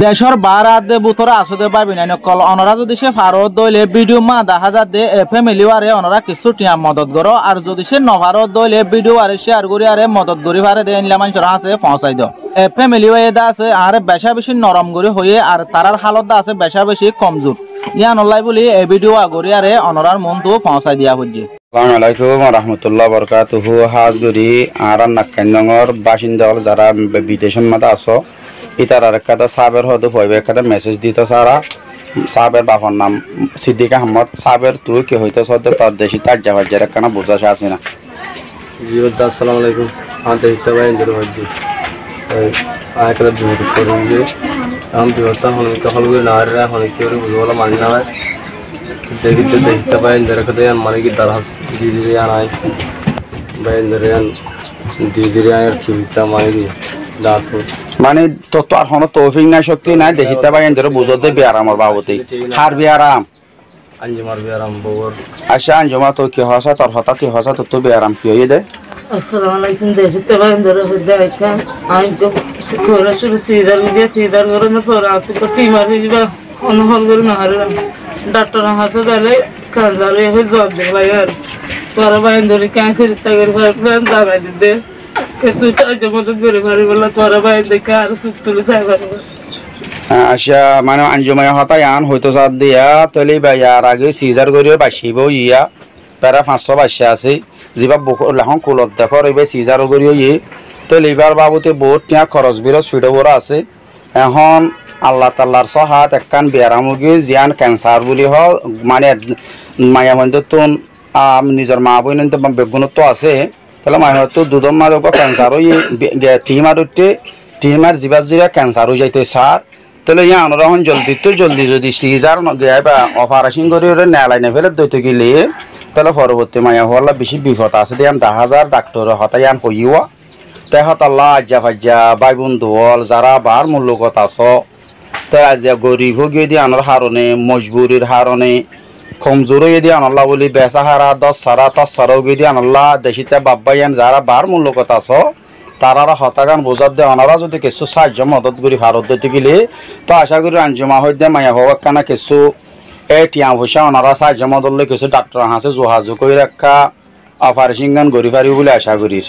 দেশর বারাত দে বুতরা আসতে পারবি না কল অনরা যদি সে ফারত দইলে ভিডিও মা দেখা যা দে ফ্যামিলি ওয়ারে অনরা কিছু টিয়া মদত করো আর যদি সে নভারত দইলে ভিডিও আরে শেয়ার করি আরে মদত করি পারে দে ইনলা মানুষের আছে পৌঁছাই দাও ফ্যামিলি ওয়ে দা আছে আর বেশা বেশি নরম করে হয়ে আর তারার হালত দা আছে বেশা বেশি কমজোর ইয়ান অনলাই বলি এই ভিডিও আগরি আরে অনরার মন তো পৌঁছাই দিয়া হচ্ছে। আসসালামু আলাইকুম রাহমাতুল্লাহ বারাকাতুহু। হাজগুড়ি আর নাক্কানগর বাসিন্দা যারা বিদেশের মধ্যে আছো ইতার আর একটা সাবের হতে হইবে একটা মেসেজ দিতে সারা সাবের বাবার নাম সিদ্দিক আহমদ সাবের তুই কি হইতে সদ্য তোর দেশি তার যাওয়ার যারা কেন বোঝা আসে না। জি আসসালামু আলাইকুম আমাদের হিসাবে ইন্দুর হইজি একটা বিপদ করুন যে আমি বিপদটা হনিকা হলগুলো না রে হনিকে বুঝবলা মানি না হয় দেখিতে দেখতে পাই ইন্দুর কতে মানে কি দারাস দিদি আনাই ভাই ইন্দুর দিদি আর খিবিতা মানে কি দাঁত মানে তো আর হন তৌফিক নাই শক্তি নাই দেখিতে পাই ইন্দুর বুঝতে বিয়ারামর বাবুতে হার বিয়ারাম আঞ্জুমার বিয়ারাম বগর আচ্ছা আঞ্জুমা তো কি হসা তোর হতা কি হসা তো বিয়ারাম কি হইয়ে দে। আসসালামু আলাইকুম দেশতে পাই ইন্দুর হইতে কান আমি তো কোরা শুরু সিদার করে না পড়া তো টিমার হিবা অনহল করে না হারে ডাক্তার হাতে দিলে কাজারে হয়ে জব দে ভাই আর তোরা ভাই ইন্দুর ক্যান্সার তাগের প্ল্যান দাঁড়াই দে কিছু চার্জ মদত করে পারি বলা তোরা ভাই দেখে আর সুতুলে যাই পারবে। আচ্ছা মানে আঞ্জুমাই হতা ইয়ান হইতো সাদ দিয়া তলি ভাই আর আগে সিজার করিও বাসিব ইয়া প্যারা 500 বাসা আছে যিবা লাহন কুলত দেখো রইবে সিজার করিও ই তো লিভার বাবুতে বহুত টিয়া খরচ বিরস ফিডো বড় আছে এখন আল্লাহ তাল্লার সহাত একখান বেয়ারামুগি জিয়ান ক্যান্সার বুলি হ মানে মায়া মন্দির তো নিজের মা বই বেগুণত্ব আছে তাহলে মায়ের তো দুধর মাঝে ক্যান্সার টিমার জিবার জিরা ক্যান্সার হয়ে যাইতে সার তাহলে ইয়া আনরহন জলদি যদি সিজার গায় বা অপারেশন করে নেলাই নে ফেলে দইতে গেলে তাহলে পরবর্তী মায়া হওয়ার বেশি বিপদ আছে দিয়ে 10,000 ডাক্তার হতায়ান হইয়া তেহত আল্লাহ আজ্জা ফাজ্জা বাই বন্ধু হল যারা বার মূল্যগত আস তাই আজিয়া গরিব গিয়ে দিয়ে আনার হারণে মজবুরির হারণে কমজোর হয়ে দিয়ে আনাল্লাহ বলি বেচা হারা 10 সারা 10 সারাও গিয়ে দিয়ে আনাল্লাহ দেশিতে বাব্বাইয়ান যারা বার মূল্যগত আস তারা হতাগান বোঝার দিয়ে ওনারা যদি কিছু সাহায্য মদত করি ভারত দিতে গেলে তো আশা করি আঞ্জুমা হইতে মায়া হওয়ার কানা কিছু টিয়া পয়সা ওনারা সাহায্য মদত কিছু ডাক্তার হাসে যোগাযোগ করে রাখা অপারেশন গান গড়ি পারি বলে আশা করি।